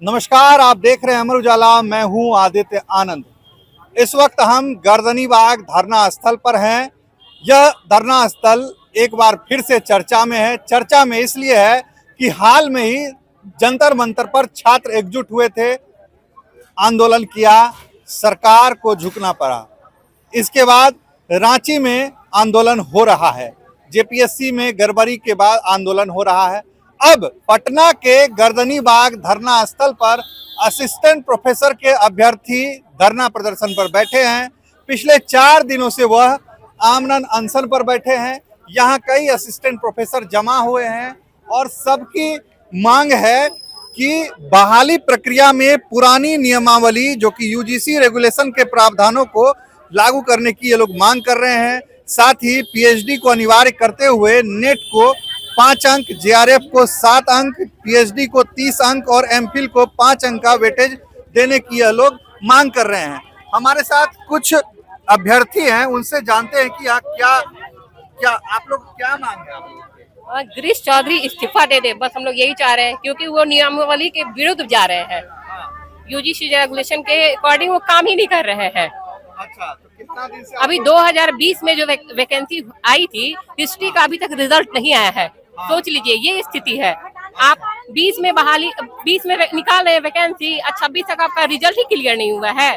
नमस्कार, आप देख रहे हैं अमर उजाला। मैं हूं आदित्य आनंद। इस वक्त हम गर्दनीबाग धरना स्थल पर हैं। यह धरना स्थल एक बार फिर से चर्चा में है। चर्चा में इसलिए है कि हाल में ही जंतर मंतर पर छात्र एकजुट हुए थे, आंदोलन किया, सरकार को झुकना पड़ा। इसके बाद रांची में आंदोलन हो रहा है। जेपीएससी में गड़बड़ी के बाद आंदोलन हो रहा है। अब पटना के गर्दनीबाग धरना स्थल पर असिस्टेंट प्रोफेसर के अभ्यर्थी धरना प्रदर्शन पर बैठे हैं। पिछले 4 दिनों से वह आमरण अनशन पर बैठे हैं। यहाँ कई असिस्टेंट प्रोफेसर जमा हुए हैं और सबकी मांग है कि बहाली प्रक्रिया में पुरानी नियमावली जो कि यूजीसी रेगुलेशन के प्रावधानों को लागू करने की ये लोग मांग कर रहे हैं। साथ ही पीएचडी को अनिवार्य करते हुए नेट को 5 अंक, जेआरएफ को 7 अंक, पीएचडी को 30 अंक और एमफिल को 5 अंक का वेटेज देने की यह लोग मांग कर रहे हैं। हमारे साथ कुछ अभ्यर्थी हैं, उनसे जानते हैं कि क्या क्या आप लोग क्या मांग रहे हैं। गिरीश चौधरी इस्तीफा दे दे, बस हम लोग यही चाह रहे हैं, क्योंकि वो नियमावली के विरुद्ध जा रहे हैं। यूजीसी रेगुलेशन के अकॉर्डिंग वो काम ही नहीं कर रहे हैं। अच्छा, तो कितना दिन से अभी 2020 में जो वैकेंसी आई थी, हिस्ट्री का अभी तक रिजल्ट नहीं आया है। सोच लीजिए, ये स्थिति है। आप 20 में निकाल रहे हैं वैकेंसी, 26 तक आपका रिजल्ट ही क्लियर नहीं हुआ है।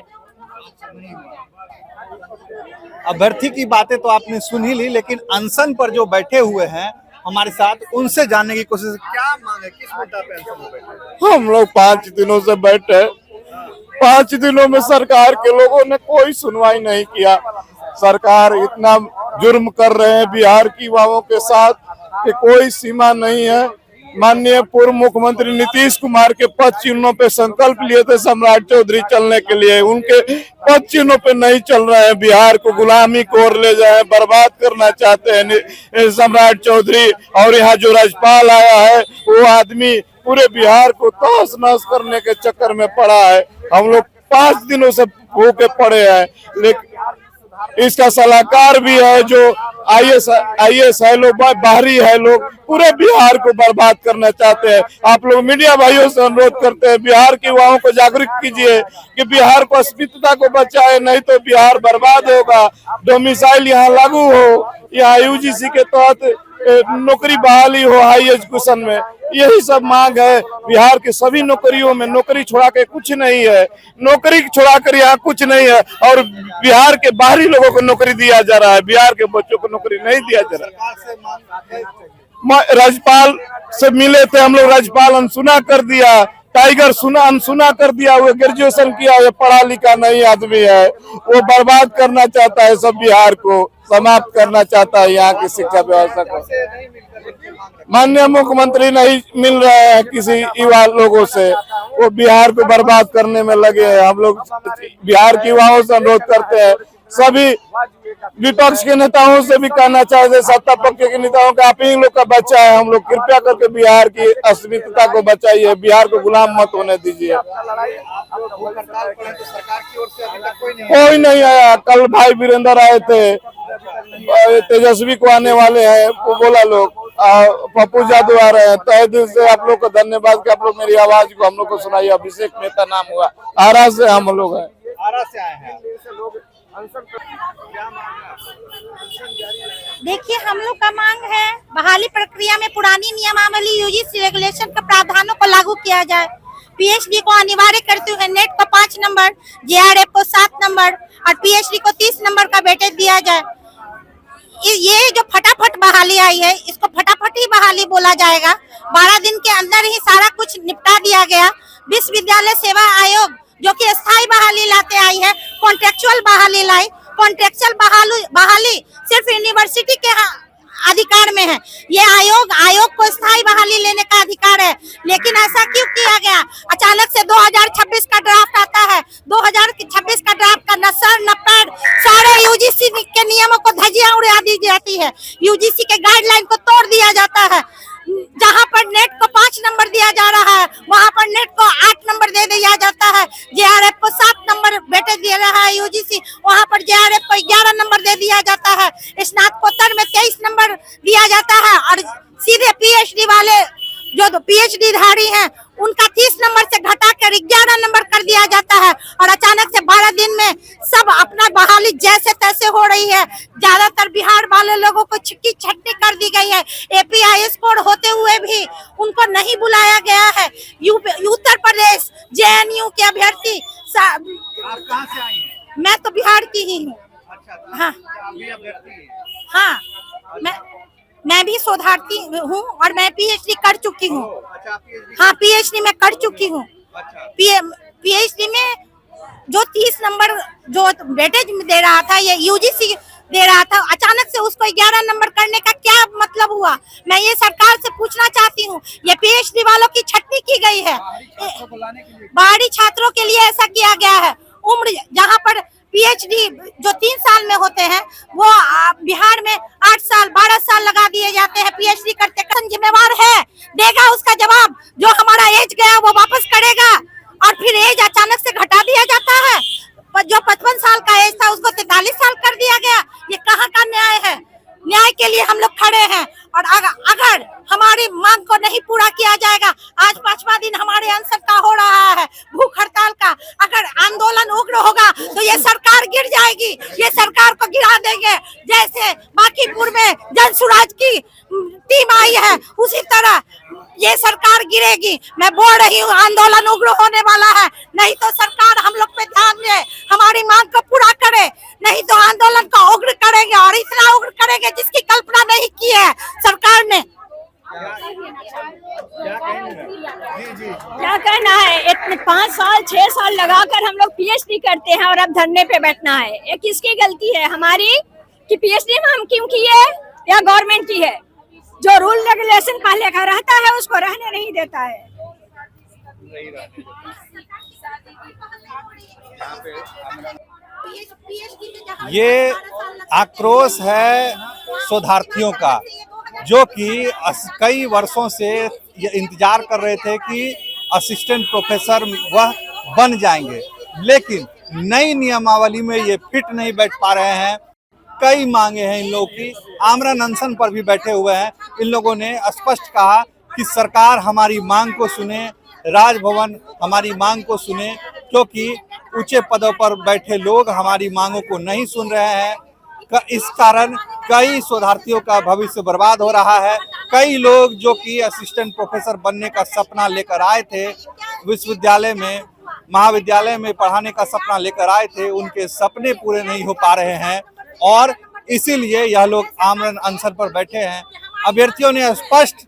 अभ्यर्थी की बातें तो आपने सुन ही ली, लेकिन अनशन पर जो बैठे हुए हैं हमारे साथ, उनसे जानने की कोशिश। क्या मांग है, किस मुद्दा पे अनशन में बैठे? हम लोग 5 दिनों से बैठे। 5 दिनों में सरकार के लोगों ने कोई सुनवाई नहीं किया। सरकार इतना जुर्म कर रहे हैं बिहार की युवाओं के साथ कि कोई सीमा नहीं है। माननीय पूर्व मुख्यमंत्री नीतीश कुमार के पद चिन्हों पे संकल्प लिए थे सम्राट चौधरी चलने के लिए, उनके पद चिन्हों पे नहीं चल रहे हैं। बिहार को गुलामी की ओर ले जाए, बर्बाद करना चाहते हैं सम्राट चौधरी। और यहाँ जो राज्यपाल आया है वो आदमी पूरे बिहार को तहस नहस करने के चक्कर में पड़ा है। हम लोग 5 दिनों से भूखे पड़े हैं, लेकिन इसका सलाहकार भी है जो आईएएस है लोग, बाहरी है लोग, पूरे बिहार को बर्बाद करना चाहते हैं। आप लोग मीडिया भाइयों से अनुरोध करते हैं, बिहार के युवाओं को जागरूक कीजिए कि बिहार को अस्मिता को बचाए, नहीं तो बिहार बर्बाद होगा। डोमिसाइल यहाँ लागू हो, यहाँ यूजीसी के तहत नौकरी बहाली हो हाई एजुकेशन में। यही सब मांग है। बिहार के सभी नौकरियों में नौकरी छोड़ा के कुछ नहीं है, नौकरी छोड़ा कर यहाँ कुछ नहीं है। और बिहार के बाहरी लोगों को नौकरी दिया जा रहा है, बिहार के बच्चों को नौकरी नहीं दिया जा रहा है। राज्यपाल से मिले थे हम लोग, राज्यपाल अनसुना कर दिया। टाइगर अनसुना कर दिया। वो ग्रेजुएशन किया, वो पढ़ा लिखा नहीं आदमी है, वो बर्बाद करना चाहता है, सब बिहार को समाप्त करना चाहता है, यहाँ की शिक्षा व्यवस्था को। माननीय मुख्यमंत्री नहीं मिल रहे हैं किसी युवा लोगों से, वो बिहार को बर्बाद करने में लगे हैं। हम लोग बिहार के युवाओं से अनुरोध करते हैं, सभी विपक्ष के नेताओं से भी कहना चाहते हैं, सत्ता पक्ष के नेताओं का, आप ही लोग का बच्चा है, हम लोग कृपया करके बिहार की अस्मिता को बचाइए, बिहार को गुलाम मत होने दीजिए। कोई नहीं आया। कल भाई वीरेंद्र आए थे, तेजस्वी को आने वाले हैं, वो बोला लोग, पप्पू जादू आ रहे हैं। तहे दिल से आप लोग को धन्यवाद कि आप लोग मेरी आवाज को हम लोग को सुनाई। अभिषेक मेहता नाम हुआ, आरा से हम लोग हैं। आरा से आए हैं। देखिए, हम लोग का मांग है बहाली प्रक्रिया में पुरानी नियमावली यूजीसी रेगुलेशन के प्रावधानों को लागू किया जाए। पीएचडी को अनिवार्य करते हुए नेट को 5 नंबर, जेआरएफ को 7 नंबर और पीएचडी को 30 नंबर का वेटेज दिया जाए। ये जो फटाफट बहाली आई है, इसको फटाफट ही बहाली बोला जाएगा। 12 दिन के अंदर ही सारा कुछ निपटा दिया गया। विश्वविद्यालय सेवा आयोग जो कि स्थायी बहाली लाते आई है, कॉन्ट्रेक्चुअल बहाली लाई। कॉन्ट्रेक्चुअल बहाली सिर्फ यूनिवर्सिटी के अधिकार में है। ये आयोग को स्थायी बहाली लेने का अधिकार है। लेकिन ऐसा क्यों किया गया? अचानक से 2026 का ड्राफ्ट आता है। 2026 का ड्राफ्ट का न सर न पैर, सारे यूजीसी के नियमों को धज्जियां उड़ा दी जाती है। यूजीसी के गाइडलाइन को तोड़ दिया जाता है। जहां पर नेट को 5 नंबर दिया जा रहा है, वहां पर नेट को 8 नंबर दे दिया जाता है। जेआरएफ को 7 नंबर वेटेज दे रहा है यूजीसी, वहां पर जेआरएफ को 11 नंबर दे दिया जाता है। स्नातकोत्तर में 23 नंबर दिया जाता है और सीधे पीएचडी वाले जो पीएचडी धारी हैं उनका 30 नंबर से घटा है। APIS कोड होते हुए भी उनको नहीं बुलाया गया है। उत्तर प्रदेश JNU के अभ्यर्थी आप कहाँ से आई हैं? मैं तो बिहार की ही हूँ। अच्छा, हाँ आप भी अभ्यर्थी हैं। हाँ, मैं भी शोधार्थी हूँ और मैं PhD कर चुकी हूँ। अच्छा, PhD हाँ, PhD मैं कर चुकी हूँ। अच्छा, PhD में जो 30 नंबर जो वेटेज दे रहा था, ये UGC दे रहा था, अचानक से उसको 11 नंबर करने का क्या मतलब हुआ? मैं ये सरकार से पूछना चाहती हूँ। ये PhD वालों की छटनी की गई है। बाहरी छात्रों के लिए ऐसा किया गया है। उम्र जहाँ पर PhD जो 3 साल में होते हैं, वो बिहार में 8 साल 12 साल लगा दिए जाते हैं PhD करते। कौन जिम्मेवार है? देगा उसका जवाब। जो हमारा एज गया वो वापस करेगा और फिर एज अचानक से घटा दिया जाता है। जो 55 साल का एज था उसको 43 साल कर दिया गया। ये कहाँ का न्याय है? न्याय के लिए हम लोग खड़े हैं और अगर हमारी मांग को नहीं पूरा किया जाएगा, आज 5वां दिन हमारे अनशन का हो रहा है, भूख हड़ताल का, अगर आंदोलन उग्र होगा तो ये सरकार गिर जाएगी। ये सरकार को गिरा देंगे। जैसे बांकीपुर में जनसुराज की टीम आई है, उसी तरह ये सरकार गिरेगी। मैं बोल रही हूँ, आंदोलन उग्र होने वाला है। नहीं तो सरकार हम लोग पे ध्यान दे, हमारी मांग को पूरा करे, नहीं तो आंदोलन का उग्र करेंगे और इतना उग्र करेंगे जिसकी कल्पना नहीं की है सरकार ने। क्या कहना है? इतने 5 साल 6 साल लगाकर हम लोग PhD करते हैं और अब धरने पे बैठना है। ये किसकी गलती है? हमारी कि PhD में हम क्यों किए या गवर्नमेंट की है? जो रूल रेगुलेशन पहले का रहता है उसको रहने नहीं देता है। ये आक्रोश है शोधार्थियों का, जो कि कई वर्षों से ये इंतजार कर रहे थे कि असिस्टेंट प्रोफेसर वह बन जाएंगे, लेकिन नई नियमावली में ये फिट नहीं बैठ पा रहे हैं। कई मांगे हैं इन लोगों की, आमरण अनशन पर भी बैठे हुए हैं। इन लोगों ने स्पष्ट कहा कि सरकार हमारी मांग को सुने, राजभवन हमारी मांग को सुने, क्योंकि ऊंचे पदों पर बैठे लोग हमारी मांगों को नहीं सुन रहे हैं। इस कारण कई शोधार्थियों का भविष्य बर्बाद हो रहा है। कई लोग जो कि असिस्टेंट प्रोफेसर बनने का सपना लेकर आए थे, विश्वविद्यालय में महाविद्यालय में पढ़ाने का सपना लेकर आए थे, उनके सपने पूरे नहीं हो पा रहे हैं और इसीलिए यह लोग आमरण अनशन पर बैठे हैं। अभ्यर्थियों ने स्पष्ट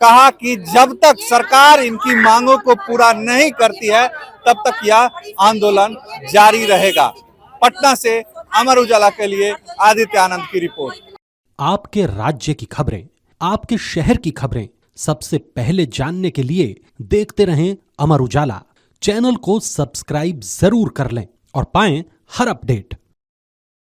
कहा कि जब तक सरकार इनकी मांगों को पूरा नहीं करती है तब तक यह आंदोलन जारी रहेगा। पटना से अमर उजाला के लिए आदित्य आनंद की रिपोर्ट। आपके राज्य की खबरें, आपके शहर की खबरें सबसे पहले जानने के लिए देखते रहें अमर उजाला। चैनल को सब्सक्राइब जरूर कर लें और पाएं हर अपडेट।